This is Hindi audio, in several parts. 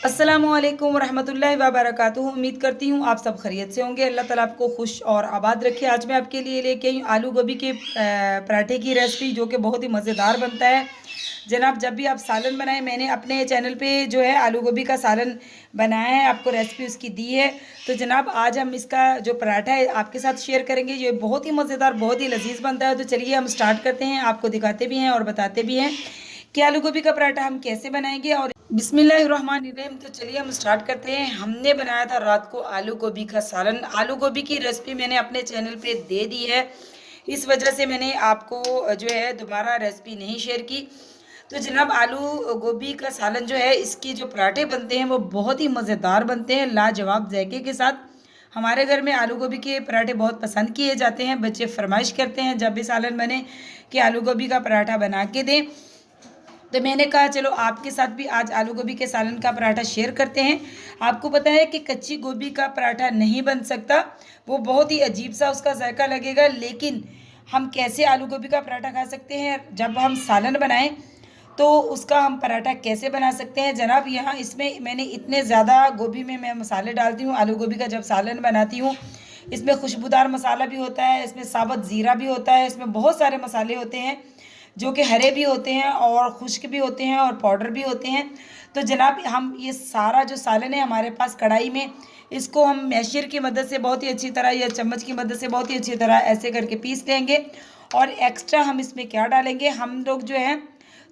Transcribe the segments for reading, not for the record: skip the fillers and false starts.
अस्सलामुअलैकुम वरहमतुल्लाहि वबरकातुहू। उम्मीद करती हूँ आप सब खैरियत से होंगे। अल्लाह ताला आपको खुश और आबाद रखे। आज मैं आपके लिए लेके आई हूँ आलू गोभी के पराठे की रेसिपी, जो कि बहुत ही मज़ेदार बनता है। जनाब, जब भी आप सालन बनाएं, मैंने अपने चैनल पे जो है आलू गोभी का सालन बनाया है, आपको रेसिपी उसकी दी है। तो जनाब, आज हम इसका जो पराठा है आपके साथ शेयर करेंगे। ये बहुत ही मज़ेदार, बहुत ही लजीज बनता है। तो चलिए हम स्टार्ट करते हैं, आपको दिखाते भी हैं और बताते भी हैं कि आलू गोभी का पराठा हम कैसे बनाएंगे। और बिस्मिल्लाहिर्रहमानिर्रहीम। तो चलिए हम स्टार्ट करते हैं। हमने बनाया था रात को आलू गोभी का सालन। आलू गोभी की रेसिपी मैंने अपने चैनल पे दे दी है, इस वजह से मैंने आपको जो है दोबारा रेसिपी नहीं शेयर की। तो जनाब, आलू गोभी का सालन जो है, इसकी जो पराठे बनते हैं वो बहुत ही मज़ेदार बनते हैं, लाजवाब जायके के साथ। हमारे घर में आलू गोभी के पराठे बहुत पसंद किए जाते हैं। बच्चे फरमाइश करते हैं जब भी सालन बने कि आलू गोभी का पराठा बना के दें। तो मैंने कहा चलो आपके साथ भी आज आलू गोभी के सालन का पराठा शेयर करते हैं। आपको पता है कि कच्ची गोभी का पराठा नहीं बन सकता, वो बहुत ही अजीब सा उसका जायका लगेगा। लेकिन हम कैसे आलू गोभी का पराठा खा सकते हैं जब हम सालन बनाएं, तो उसका हम पराठा कैसे बना सकते हैं। जनाब, यहाँ इसमें मैंने इतने ज़्यादा गोभी में मैं मसाले डालती हूँ। आलू गोभी का जब सालन बनाती हूँ, इसमें खुशबूदार मसाला भी होता है, इसमें साबुत ज़ीरा भी होता है, इसमें बहुत सारे मसाले होते हैं जो कि हरे भी होते हैं और खुश्क भी होते हैं और पाउडर भी होते हैं। तो जनाब, हम ये सारा जो सालन है हमारे पास कढ़ाई में, इसको हम मैशर की मदद से बहुत ही अच्छी तरह या चम्मच की मदद से बहुत ही अच्छी तरह ऐसे करके पीस लेंगे। और एक्स्ट्रा हम इसमें क्या डालेंगे, हम लोग जो है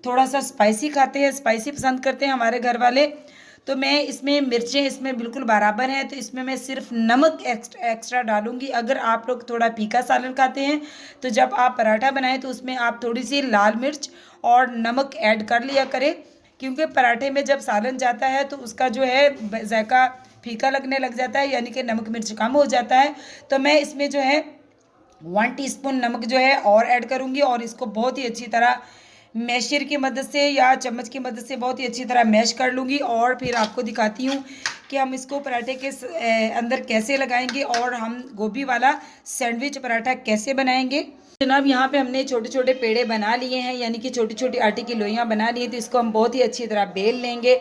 थोड़ा सा स्पाइसी खाते हैं, स्पाइसी पसंद करते हैं हमारे घर वाले। तो मैं इसमें मिर्चें इसमें बिल्कुल बराबर हैं, तो इसमें मैं सिर्फ नमक एक्स्ट्रा डालूंगी। अगर आप लोग थोड़ा फीका सालन खाते हैं तो जब आप पराठा बनाएं तो उसमें आप थोड़ी सी लाल मिर्च और नमक ऐड कर लिया करें, क्योंकि पराठे में जब सालन जाता है तो उसका जो है जायका फीका लगने लग जाता है, यानी कि नमक मिर्च कम हो जाता है। तो मैं इसमें जो है 1 टीस्पून नमक जो है और ऐड करूँगी और इसको बहुत ही अच्छी तरह मैशर की मदद से या चम्मच की मदद से बहुत ही अच्छी तरह मैश कर लूँगी। और फिर आपको दिखाती हूँ कि हम इसको पराठे के अंदर कैसे लगाएंगे और हम गोभी वाला सैंडविच पराठा कैसे बनाएंगे। जनाब, यहाँ पे हमने छोटे छोटे पेड़े बना लिए हैं, यानी कि छोटी छोटी आटे की लोइयाँ बना ली हैं। तो इसको हम बहुत ही अच्छी तरह बेल लेंगे।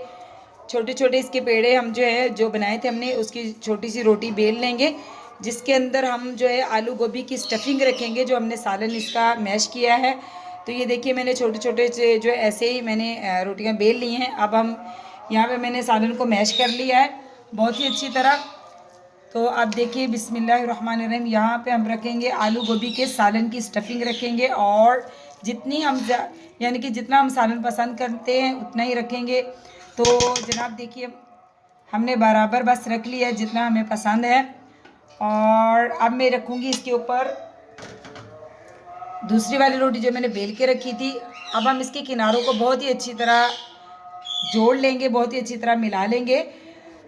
छोटे छोटे इसके पेड़े हम जो है जो बनाए थे हमने, उसकी छोटी सी रोटी बेल लेंगे, जिसके अंदर हम जो है आलू गोभी की स्टफिंग रखेंगे, जो हमने सालन इसका मैश किया है। तो ये देखिए, मैंने छोटे छोटे से जो है ऐसे ही मैंने रोटियां बेल ली हैं। अब हम यहाँ पे मैंने सालन को मैश कर लिया है बहुत ही अच्छी तरह। तो अब देखिए, बिस्मिल्लाहिर्रहमानिर्रहीम, यहाँ पे हम रखेंगे आलू गोभी के सालन की स्टफिंग रखेंगे। और जितनी हम यानी कि जितना हम सालन पसंद करते हैं उतना ही रखेंगे। तो जनाब देखिए, हमने बराबर बस रख लिया है जितना हमें पसंद है। और अब मैं रखूँगी इसके ऊपर दूसरी वाली रोटी जो मैंने बेल के रखी थी। अब हम इसके किनारों को बहुत ही अच्छी तरह जोड़ लेंगे, बहुत ही अच्छी तरह मिला लेंगे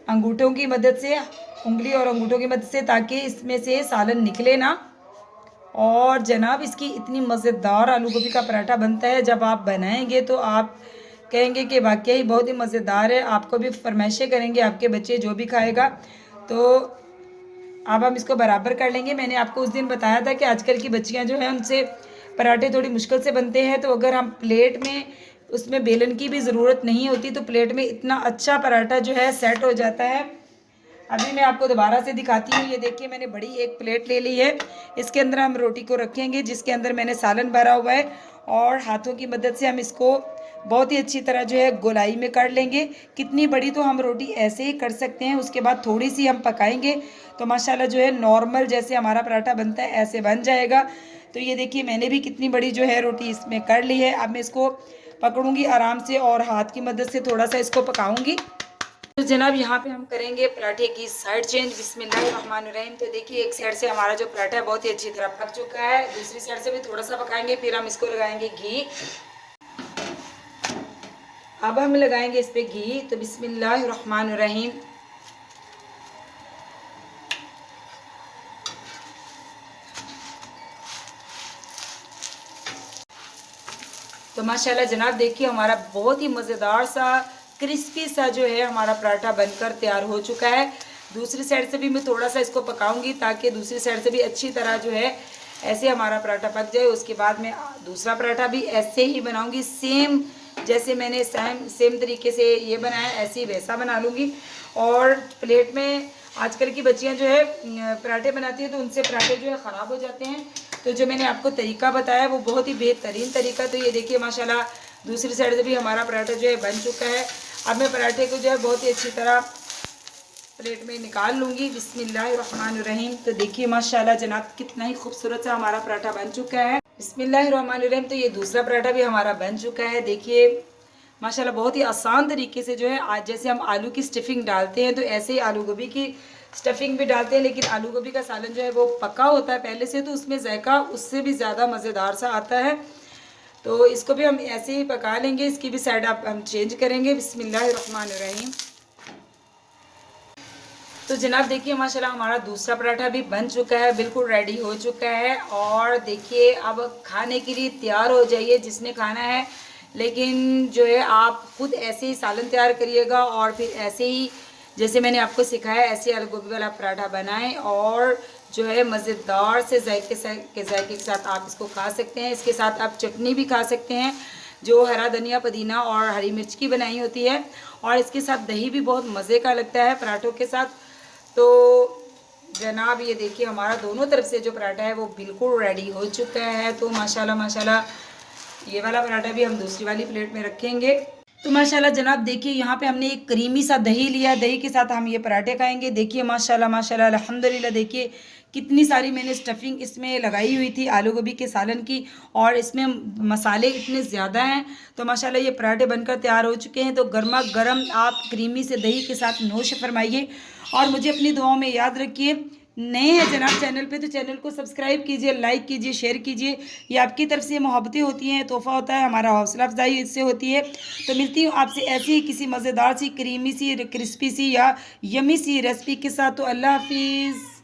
अंगूठों की मदद से, उंगली और अंगूठों की मदद से, ताकि इसमें से सालन निकले ना। और जनाब, इसकी इतनी मज़ेदार आलू गोभी का पराठा बनता है, जब आप बनाएंगे तो आप कहेंगे कि वाकई बहुत ही मज़ेदार है। आपको भी फरमाइशें करेंगे आपके बच्चे, जो भी खाएगा। तो अब हम इसको बराबर कर लेंगे। मैंने आपको उस दिन बताया था कि आजकल की बच्चियां जो हैं उनसे पराठे थोड़ी मुश्किल से बनते हैं। तो अगर हम प्लेट में, उसमें बेलन की भी ज़रूरत नहीं होती, तो प्लेट में इतना अच्छा पराठा जो है सेट हो जाता है। अभी मैं आपको दोबारा से दिखाती हूँ। ये देखिए, मैंने बड़ी एक प्लेट ले ली है, इसके अंदर हम रोटी को रखेंगे, जिसके अंदर मैंने सालन भरा हुआ है। और हाथों की मदद से हम इसको बहुत ही अच्छी तरह जो है गोलाई में कर लेंगे। कितनी बड़ी तो हम रोटी ऐसे ही कर सकते हैं, उसके बाद थोड़ी सी हम पकाएंगे तो माशाल्लाह जो है नॉर्मल जैसे हमारा पराठा बनता है ऐसे बन जाएगा। तो ये देखिए, मैंने भी कितनी बड़ी जो है रोटी इसमें कर ली है। अब मैं इसको पकड़ूंगी आराम से और हाथ की मदद से थोड़ा सा इसको पकाऊंगी। तो जनाब, यहाँ पे हम करेंगे पराठे की साइड चेंज। बिस्मिल्लाहिर्रहमानिर्रहीम। तो देखिए, एक साइड से हमारा जो पराठा है बहुत ही अच्छी तरह पक चुका है, दूसरी साइड से भी थोड़ा सा पकाएंगे। फिर हम इसको लगाएंगे घी। अब हम लगाएंगे इस पे घी। तो बिस्मिल्लाहिर्रहमानिर्रहीम। तो माशाल्लाह जनाब देखिए, हमारा बहुत ही मज़ेदार सा क्रिस्पी सा जो है हमारा पराठा बनकर तैयार हो चुका है। दूसरी साइड से भी मैं थोड़ा सा इसको पकाऊंगी, ताकि दूसरी साइड से भी अच्छी तरह जो है ऐसे हमारा पराठा पक जाए। उसके बाद मैं दूसरा पराठा भी ऐसे ही बनाऊंगी, सेम जैसे मैंने सेम तरीके से ये बनाया ऐसे ही वैसा बना लूँगी। और प्लेट में आजकल की बच्चियाँ जो है पराठे बनाती है तो उनसे पराठे जो है ख़राब हो जाते हैं। तो जो मैंने आपको तरीका बताया वो बहुत ही बेहतरीन तरीका। तो ये देखिए माशाल्लाह दूसरी साइड से भी हमारा पराठा जो है बन चुका है। अब मैं पराठे को जो है बहुत ही अच्छी तरह प्लेट में निकाल लूँगी। बिस्मिल्लाहिर्रहमानिर्रहीम। तो देखिए माशाल्लाह जनाब कितना ही खूबसूरत सा हमारा पराठा बन चुका है। बिस्मिल्लाहिर्रहमानिर्रहीम। तो ये दूसरा पराठा भी हमारा बन चुका है। देखिए माशाल्लाह बहुत ही आसान तरीके से जो है आज जैसे हम आलू की स्टफिंग डालते हैं तो ऐसे ही आलू गोभी की स्टफिंग भी डालते हैं, लेकिन आलू गोभी का सालन जो है वो पका होता है पहले से, तो उसमें जायका उससे भी ज़्यादा मज़ेदार सा आता है। तो इसको भी हम ऐसे ही पका लेंगे, इसकी भी साइड आप हम चेंज करेंगे। बिस्मिल्लाहिर्रहमानिर्रहीम। तो जनाब देखिए माशाल्लाह हमारा दूसरा पराठा भी बन चुका है, बिल्कुल रेडी हो चुका है। और देखिए अब खाने के लिए तैयार हो जाइए जिसने खाना है। लेकिन जो है आप खुद ऐसे ही सालन तैयार करिएगा और फिर ऐसे ही जैसे मैंने आपको सिखाया ऐसे आलू गोभी वाला पराठा बनाएं और जो है मज़ेदार से जायके के साथ आप इसको खा सकते हैं। इसके साथ आप चटनी भी खा सकते हैं जो हरा धनिया पुदीना और हरी मिर्च की बनाई होती है, और इसके साथ दही भी बहुत मज़े का लगता है पराठों के साथ। तो जनाब ये देखिए हमारा दोनों तरफ से जो पराठा है वो बिल्कुल रेडी हो चुका है। तो माशाल्लाह माशाल्लाह ये वाला पराठा भी हम दूसरी वाली प्लेट में रखेंगे। तो माशाल्लाह जनाब देखिए यहाँ पे हमने एक क्रीमी सा दही लिया, दही के साथ हम ये पराठे खाएंगे। देखिए माशाल्लाह माशाल्लाह अल्हम्दुलिल्लाह। देखिए कितनी सारी मैंने स्टफिंग इसमें लगाई हुई थी आलू गोभी के सालन की, और इसमें मसाले इतने ज़्यादा हैं। तो माशाल्लाह ये पराठे बनकर तैयार हो चुके हैं। तो गर्मा गर्म आप क्रीमी से दही के साथ नोश फरमाइए और मुझे अपनी दुआओं में याद रखिए। नए हैं जनाब चैनल पे तो चैनल को सब्सक्राइब कीजिए, लाइक कीजिए, शेयर कीजिए। ये आपकी तरफ से मोहब्बतें होती हैं, तोहफ़ा होता है, हमारा हौसला अफजाई इससे होती है। तो मिलती हूँ आपसे ऐसी ही किसी मज़ेदार सी क्रीमी सी क्रिस्पी सी या यमी सी रेसिपी के साथ। तो अल्लाह हाफिज़।